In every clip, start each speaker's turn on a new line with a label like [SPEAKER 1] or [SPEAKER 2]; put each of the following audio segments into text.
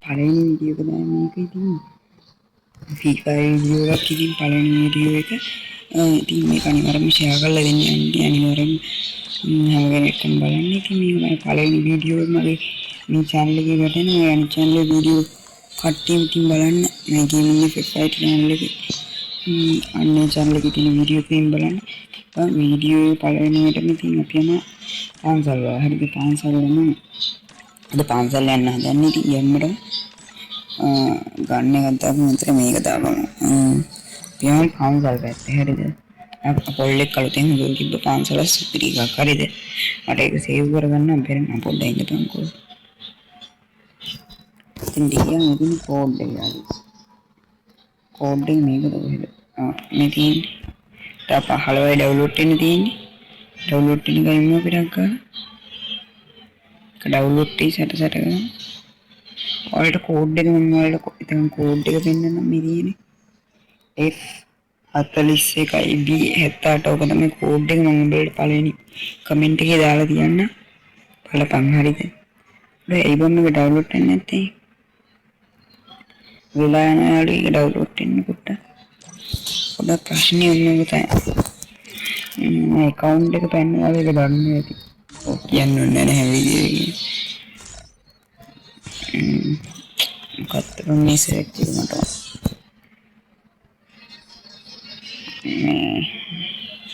[SPEAKER 1] පළවෙනි වීඩියෝ එක දැන් මේක ඉතින් ෆ්‍රී ෆයර් වීඩියෝ එකක් ඉතින් පළවෙනි වීඩියෝ එක ඉතින් මේක අනිවාර්යයෙන්ම ෂෙයා කරලා දෙන්න යන්නේ අනිවාර්යයෙන්ම හැම කෙනෙක්ටම බලන්න. ඉතින් මේ පළවෙනි වීඩියෝ එක මගේ මේ channel එකේ වැටෙන මේ අනිත් channel එකේ වීඩියෝ කට්ටියම ඉතින් බලන්න මේ ගේමින් එකේ ෆයිට් channel එකේ අන්නේ channel එකේ තියෙන වීඩියෝ එකෙන් බලන්න. වීඩියෝ පළවෙනියටම ඉතින් අපි යන පාන්සල් වල හරිද පාන්සල් යනවා. අද පාන්සල් යන්න හදන්නේ ඉතින් යම්මඩ ගන්න එකක් දාපු මෙතන මේක දාපම පියවල් පාන්සල් පැත්තේ හරිද පොල්ලෙක් කලුතෙන් හදලා තිබ්බ පාන්සල සුපිරි එකක් හරිද මට ඒක සේව් කරගන්න බැරි මම පොඩ්ඩක් ඉඳපන්කෝ ඉතින් දිගින් ඉතින් කෝඩ් එක මේකද කොහෙද මේ තියෙන්නේ තා පහළවයි ඩවුන්ලෝඩ් වෙන්න තියෙන්නේ ඩවුන්ලෝඩ් වෙන ගයින් අපිට ගන්න ඩවුන්ලෝඩ් ටීසට ගන්න ඔයාලට කෝඩ් එක මම ඔයාලට ඉතින් කෝඩ් එක දෙන්නම් මේ තියෙන්නේ F41B78 ඔක තමයි කෝඩ් එක මම උඹලට පළවෙනි කමෙන්ට් එකේ දාලා තියන්න බලපන් හරිද ඒ බොන්න එක ඩවුන්ලෝඩ් වෙන්නේ නැත්තේ වෙලා යනවා ඒක ඩවුන්ලෝඩ් වෙන්නකොට පොඩක් ප්‍රශ්නේ ඔන්න ඔක තමයි account එක පැන්නවා ඒක ගන්න ඇති ඔක් කියන්නේ නැහැ වීඩියෝ එකේ කතරම් මේ සෙලෙක්ට් එක මට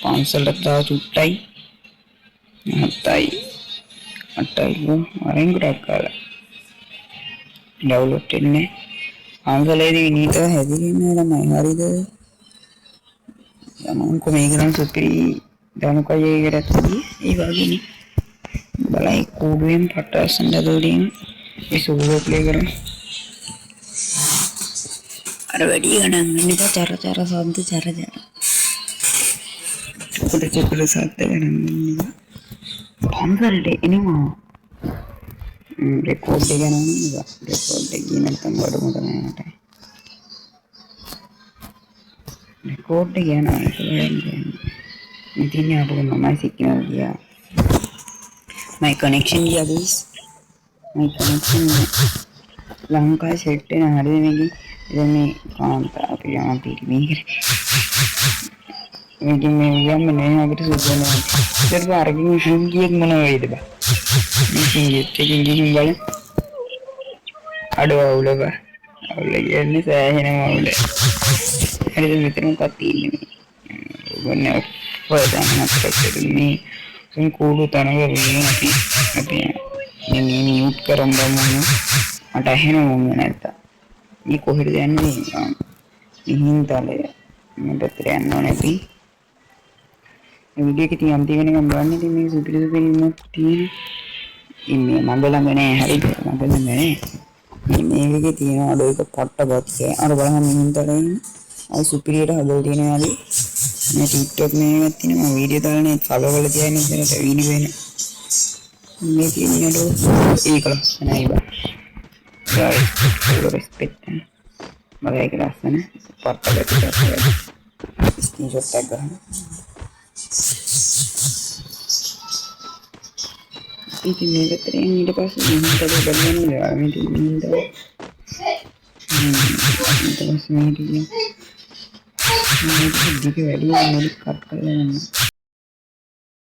[SPEAKER 1] පාන්සලට තව චුට්ටයි 7යි වරෙන් ගොඩක් කාලා ඩවුන්ලෝඩ් වෙන්නේ පාන්සලේදී විනීතව හැදිරින්නේ ළමයි හරිද යමන් කොමේ ගන්න සුපිරි දනුකයේ කරත්දී ඒ වගේනේ බලයි කෝඩුවෙන් පට්ටස්සන් දදෝදීන් ඒ සෝලෝ ප්ලේ කරන අර වැඩි ගණන් ගන්න එපා චර සද්ද චර චුකුර සද්ද ගණන් ගන්න එපා පාන්සලට එනවා රෙකෝඩ් එක යනවා නේද රෙකෝඩ් එක ගියේ නැත්නම් වඩ මොකද නෑට රෙකෝඩ් එක යනවා ඒක බලන්න ඉතින් අපෝ මම සිග්නල් ගියා my connection ගියා guys my connection ලංකාවේ සෙට් වෙන හරිද මේකේ දැන් මේ කාන්තා අපි යනවා පිරිමි මේකෙන් මේ යන්න නෑ අපිට සුදුසුම ඉතින් අරගෙන හින්දියක් මොන වේද බා මේකෙන් එකකින් ගිහින් බලන්න අඩව අවුල කියන්නේ සෑහෙනම අවුල හරිද මෙතන මොකක්ද තියෙන්නේ ඕගොල්ලෝ වදාන අපිට මේ සුන් කෝඩු තනව වෙන අපි මේ මියුට් කරන් ගමු මට ඇහෙනවම නැත්තා මේ කොහෙද යන්නේ හින්දාලේ මට යන්න ඕනේ අපි වීඩියෝ එකේ තියන් තියෙන එක බලන්න ඉතින් මේ සුපිරි ඉන්නක් තියෙන ඉන්නේ මම ළඟ නෑ හරිද මම ළඟ නෑ මේකේ තියෙන අර එක පට්ටපත් අර බලන්න හින්දාලේ අය සුපිරියට හදලා තියෙනවා මේ TikTok මේකක් තියෙනවා වීඩියෝ දාන්නේ ෆලෝ කරලා තියන්නේ ඉතින්ට වීඩියෝ වෙන මේ තියෙනට ඒක ලස්සනයි බා respect මගේ ඒක ලස්සන පට්ටපත් ස්ක්‍රීන්ෂොට් එකක් ගන්න ඉතින් මේක තරම් ඊට පස්සේ මිනිහට බලන්න බෑ මේ මිනිහට ඊට පස්සේ මේක වැඩි මොකක් කට් කරලා යන්න